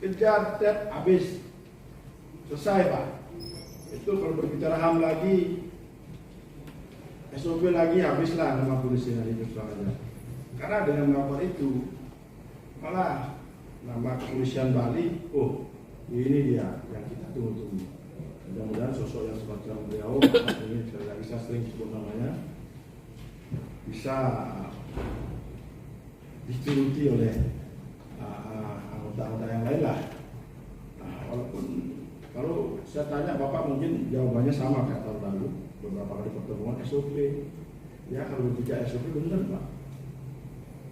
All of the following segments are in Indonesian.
kejar, tet, habis. Selesai Pak. Itu kalau berbicara HAM lagi, SOP lagi, habislah nama polisi yang itu soalnya. Karena dengan melakukan itu, malah nama kepolisian Bali, oh ini dia yang kita tunggu-tunggu. Mudah-mudahan sosok yang semacam beliau, ini sekali lagi saya sering sebut namanya, bisa dituruti oleh anggota-anggota yang lain lah. Walaupun kalau saya tanya Bapak mungkin jawabannya sama kayak tahun lalu, beberapa kali pertemuan SOP. Ya kalau tidak SOP benar Pak.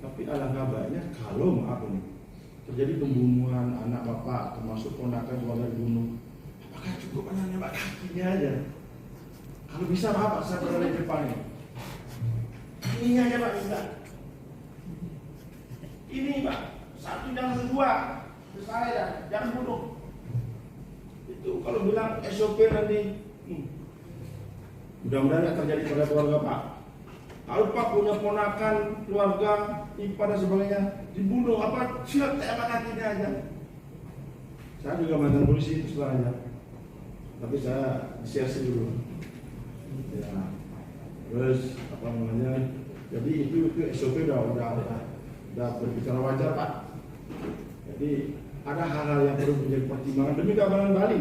Tapi alangkah baiknya kalau maaf ini terjadi pembunuhan anak Bapak termasuk ponakan keluarga dibunuh, apakah cukup hanya nembak kakinya aja? Kalau bisa Bapak saya berada di depan ini aja Pak bisa. Ini Pak, satu jangan dua, selesai ya, jangan bunuh. Itu kalau bilang SOP nanti, mudah-mudahan tidak terjadi pada keluarga Pak. Kalau Pak punya ponakan, keluarga, ipar dan sebagainya, dibunuh, apa siap tembak kakinya aja. Saya juga mantan polisi itu setelahnya, tapi saya disiasi dulu. Ya, terus apa namanya? Jadi itu SOP udah berbicara wajar Pak. Jadi ada hal-hal yang perlu menjadi pertimbangan demi keamanan Bali.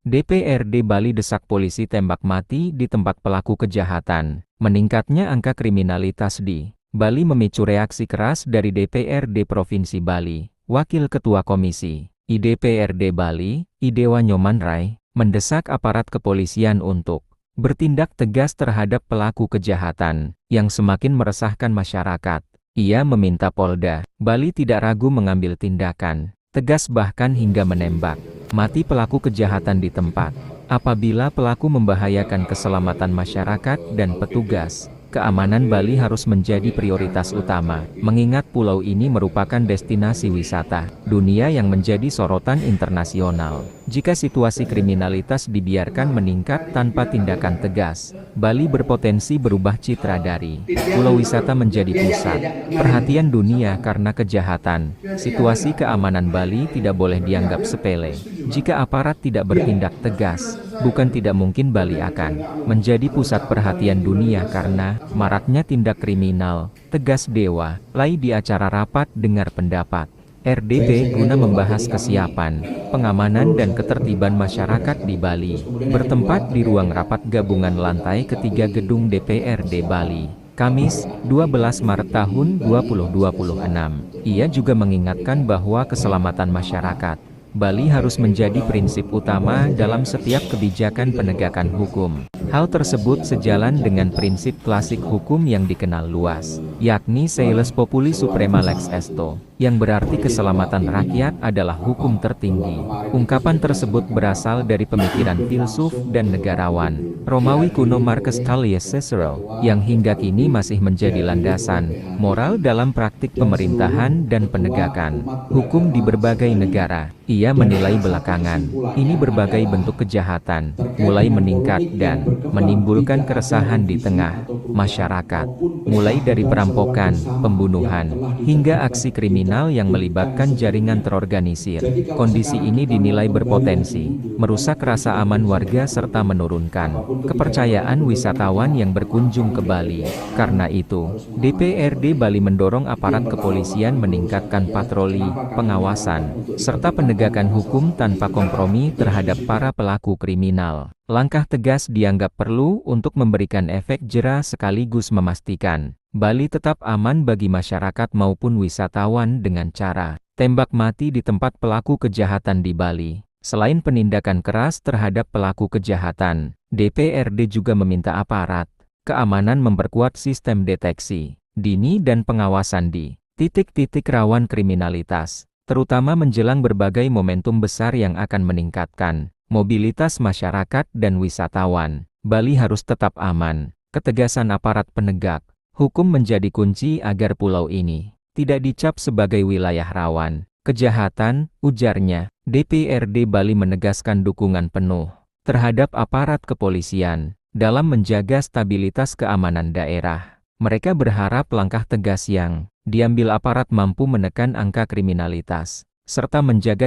DPRD Bali desak polisi tembak mati di tempat pelaku kejahatan. Meningkatnya angka kriminalitas di Bali memicu reaksi keras dari DPRD Provinsi Bali. Wakil Ketua Komisi IDPRD Bali, Idewa Nyomanrai, mendesak aparat kepolisian untuk bertindak tegas terhadap pelaku kejahatan yang semakin meresahkan masyarakat. Ia meminta Polda Bali tidak ragu mengambil tindakan tegas bahkan hingga menembak mati pelaku kejahatan di tempat. Apabila pelaku membahayakan keselamatan masyarakat dan petugas, keamanan Bali harus menjadi prioritas utama, mengingat pulau ini merupakan destinasi wisata dunia yang menjadi sorotan internasional. Jika situasi kriminalitas dibiarkan meningkat tanpa tindakan tegas, Bali berpotensi berubah citra dari pulau wisata menjadi pusat perhatian dunia karena kejahatan. Situasi keamanan Bali tidak boleh dianggap sepele. Jika aparat tidak bertindak tegas, bukan tidak mungkin Bali akan menjadi pusat perhatian dunia karena maraknya tindak kriminal, tegas Dewa Lai di acara rapat dengar pendapat RDP guna membahas kesiapan, pengamanan dan ketertiban masyarakat di Bali, bertempat di ruang rapat gabungan lantai ketiga gedung DPRD Bali, Kamis, 12 Maret tahun 2026. Ia juga mengingatkan bahwa keselamatan masyarakat Bali harus menjadi prinsip utama dalam setiap kebijakan penegakan hukum. Hal tersebut sejalan dengan prinsip klasik hukum yang dikenal luas, yakni Salus Populi Suprema Lex Esto, yang berarti keselamatan rakyat adalah hukum tertinggi. Ungkapan tersebut berasal dari pemikiran filsuf dan negarawan Romawi kuno Marcus Tullius Cicero, yang hingga kini masih menjadi landasan moral dalam praktik pemerintahan dan penegakan hukum di berbagai negara. Ia menilai belakangan ini berbagai bentuk kejahatan mulai meningkat dan menimbulkan keresahan di tengah masyarakat, mulai dari perampokan, pembunuhan, hingga aksi kriminal yang melibatkan jaringan terorganisir. Kondisi ini dinilai berpotensi merusak rasa aman warga serta menurunkan kepercayaan wisatawan yang berkunjung ke Bali. Karena itu, DPRD Bali mendorong aparat kepolisian meningkatkan patroli, pengawasan, serta penegakan hukum tanpa kompromi terhadap para pelaku kriminal. Langkah tegas dianggap perlu untuk memberikan efek jera sekaligus memastikan Bali tetap aman bagi masyarakat maupun wisatawan dengan cara tembak mati di tempat pelaku kejahatan di Bali. Selain penindakan keras terhadap pelaku kejahatan, DPRD juga meminta aparat keamanan memperkuat sistem deteksi dini dan pengawasan di titik-titik rawan kriminalitas, terutama menjelang berbagai momentum besar yang akan meningkatkan mobilitas masyarakat dan wisatawan. Bali harus tetap aman. Ketegasan aparat penegak hukum menjadi kunci agar pulau ini tidak dicap sebagai wilayah rawan kejahatan, ujarnya. DPRD Bali menegaskan dukungan penuh terhadap aparat kepolisian dalam menjaga stabilitas keamanan daerah. Mereka berharap langkah tegas yang diambil aparat mampu menekan angka kriminalitas serta menjaga